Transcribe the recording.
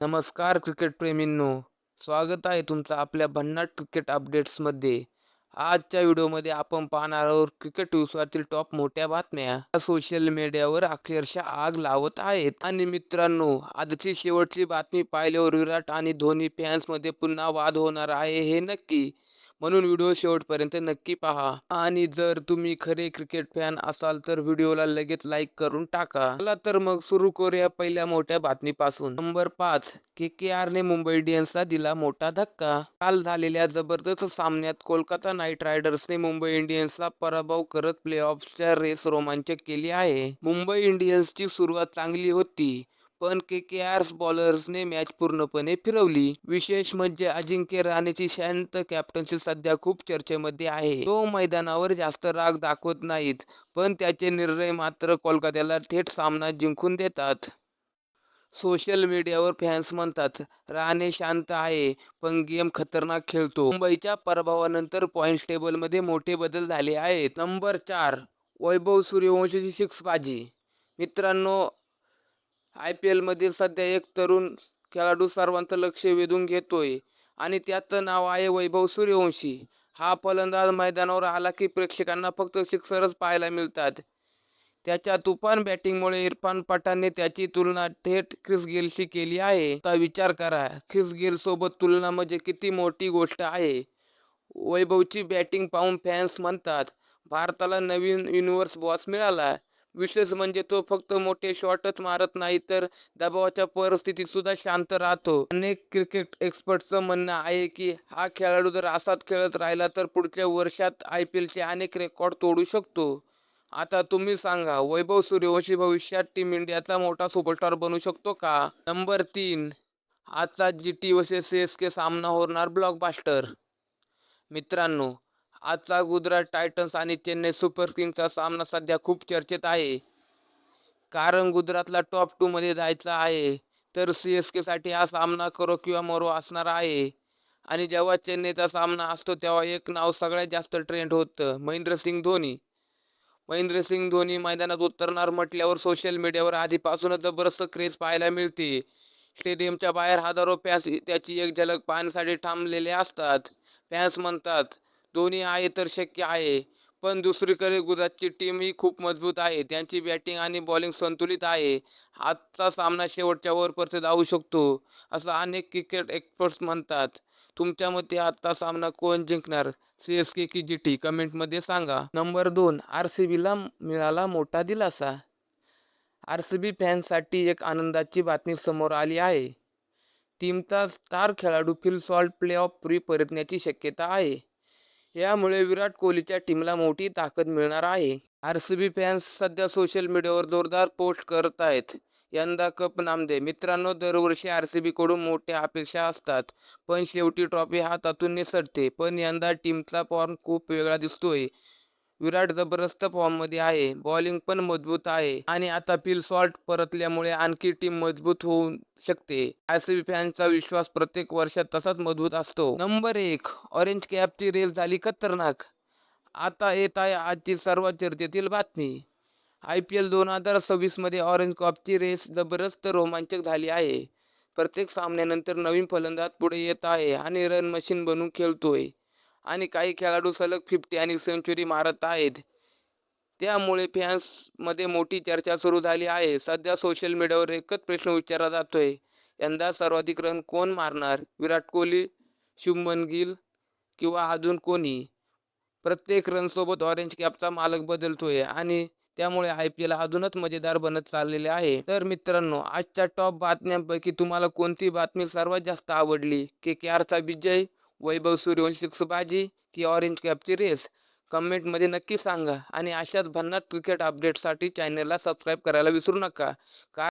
नमस्कार क्रिकेट प्रेमींनो, स्वागत आहे तुमचं आपल्या भन्नाट क्रिकेट अपडेट्समध्ये. आजच्या व्हिडिओमध्ये आपण पाहणार आहोत क्रिकेट विश्वातील टॉप मोठ्या बातम्या सोशल मीडियावर अक्षरशः आग लावत आहेत. आणि मित्रांनो, आजची शेवटची बातमी पाहिल्यावर विराट आणि धोनी फॅन्समध्ये पुन्हा वाद होणार आहे हे नक्की. म्हणून व्हिडिओ शेवटपर्यंत नक्की पहा. आणि जर तुम्ही खरे क्रिकेट फॅन असाल तर व्हिडिओला लगेच लाईक करून टाका. चला तर मग सुरू करूया पहिल्या मोठ्या बातमीपासून. नंबर 5, KKRने मुंबई इंडियन्सला दिला मोठा धक्का. काल झालेल्या जबरदस्त सामन्यात कोलकाता नाईट रायडर्सने मुंबई इंडियन्सला पराभव करत प्लेऑफच्या रेस रोमांचक केली आहे. मुंबई इंडियन्सची सुरुवात चांगली होती, पण KKR बॉलर्सने मॅच पूर्णपणे फिरवली. विशेष म्हणजे अजिंक्य रहाणेची शांत कॅप्टन्सी सध्या खूप चर्चेमध्ये आहे. तो मैदानावर जास्त राग दाखवत नाहीत, पण त्याचे निर्णय मात्र कोलकात्याला थेट सामना जिंकून देतात. सोशल मीडियावर फॅन्स म्हणतात, रहाणे शांत आहे, पण गेम खतरनाक खेळतो. मुंबईच्या पराभवानंतर पॉईंट्स टेबलमध्ये मोठे बदल झाले आहेत. नंबर 4, वैभव सूर्यवंशीची सिक्सबाजी. मित्रांनो, IPLमध्ये सध्या एक तरुण खेळाडू सर्वांचं लक्ष वेधून घेतोय आणि त्याचं नाव आहे वैभव सूर्यवंशी. हा फलंदाज मैदानावर आला की प्रेक्षकांना फक्त सिक्सरच पाहायला मिळतात. त्याच्या तुफान बॅटिंगमुळे इरफान पठाणने त्याची तुलना थेट ख्रिस गेलशी केली आहे. आता विचार करा, ख्रिस गेलसोबत तुलना म्हणजे किती मोठी गोष्ट आहे. वैभवची बॅटिंग पाहून फॅन्स म्हणतात, भारताला नवीन युनिव्हर्स बॉस मिळाला. विशेष म्हणजे तो फक्त मोठे शॉटच मारत नाही, तर दबावाच्या परिस्थितीत सुद्धा शांत राहतो. अनेक क्रिकेट एक्सपर्टचं म्हणणं आहे की हा खेळाडू जर असाच खेळत राहिला तर पुढच्या वर्षात IPLचे अनेक रेकॉर्ड तोडू शकतो. आता तुम्ही सांगा, वैभव सूर्यवंशी भविष्यात टीम इंडियाचा मोठा सुपरस्टार बनू शकतो का? नंबर 3, आजचा GT vs CSK सामना होणार ब्लॉकबस्टर. मित्रांनो, आजचा गुजरात टायटन्स आणि चेन्नई सुपर किंग्सचा सामना सध्या खूप चर्चेत आहे. कारण गुजरातला टॉप 2 मध्ये जायचं आहे, तर CSKसाठी हा सामना करो किंवा मरो असणार आहे. आणि जेव्हा चेन्नईचा सामना असतो तेव्हा एक नाव सगळ्यात जास्त ट्रेंड होतं, महेंद्रसिंग धोनी. महेंद्रसिंग धोनी मैदानात उतरणार म्हटल्यावर सोशल मीडियावर आधीपासूनच जबरदस्त क्रेज पाहायला मिळते. स्टेडियमच्या बाहेर हजारो फॅन्स त्याची एक झलक पाहण्यासाठी थांबलेले असतात. फॅन्स म्हणतात, धोनी आहे तर शक्य आहे. पण दुसरीकडे गुजरातची टीम ही खूप मजबूत आहे. त्यांची बॅटिंग आणि बॉलिंग संतुलित आहे. आजचा सामना शेवटच्या ओव्हरपर्यंत जाऊ शकतो, असं अनेक क्रिकेट एक्सपर्ट्स म्हणतात. तुमच्या मते आजचा सामना कोण जिंकणार, CSK की GT? कमेंटमध्ये सांगा. नंबर 2, RCBला मिळाला मोठा दिलासा. RCB फॅन्ससाठी एक आनंदाची बातमी समोर आली आहे. टीमचा स्टार खेळाडू फिल सॉल्ट प्लेऑफपूर्वी परतण्याची शक्यता आहे. यामुळे विराट कोहलीच्या टीमला मोठी ताकद मिळणार आहे. RCB फॅन्स सध्या सोशल मीडियावर जोरदार पोस्ट करत आहेत, यंदा कप नामदे. मित्रांनो, दरवर्षी RCB कडून मोठ्या अपेक्षा असतात, पण शेवटी ट्रॉफी हातातून निसटते. पण यंदा टीमचा फॉर्म खूप वेगळा दिसतोय. विराट जबरदस्त फॉर्ममध्ये आहे, बॉलिंग पण मजबूत आहे आणि आता फिल सॉल्ट परतल्यामुळे आणखी टीम मजबूत होऊ शकते. RCB फॅन्सचा विश्वास प्रत्येक वर्षात तसाच मजबूत असतो. नंबर 1, ऑरेंज कॅपची रेस झाली खतरनाक. आता येत आहे आजची सर्वात चर्चेतील बातमी. IPL 2026 मध्ये ऑरेंज कॅपची रेस जबरदस्त रोमांचक झाली आहे. प्रत्येक सामन्यानंतर नवीन फलंदाज पुढे येत आहे आणि रन मशीन बनून खेळतोय. आणि काही खेळाडू सलग 50 आणि सेंचुरी मारत आहेत. त्यामुळे फॅन्समध्ये मोठी चर्चा सुरू झाली आहे. सध्या सोशल मीडियावर एकच प्रश्न विचारला जातोय, यंदा सर्वाधिक रन कोण मारणार? विराट कोहली, शुभमन गिल किंवा अजून कोणी? प्रत्येक रनसोबत ऑरेंज कॅपचा मालक बदलतोय आणि त्यामुळे IPL अजूनच मजेदार बनत चाललेले आहे. तर मित्रांनो, आजच्या टॉप बातम्यांपैकी तुम्हाला कोणती बातमी सर्वात जास्त आवडली? KKRचा विजय, वैभव सूर्यवंशीची बाजी की ऑरेंज कॅपची रेस? कमेंटमध्ये नक्की सांगा आणि अशाच भन्नाट क्रिकेट अपडेट्ससाठी चॅनलला सबस्क्राईब करायला विसरू नका.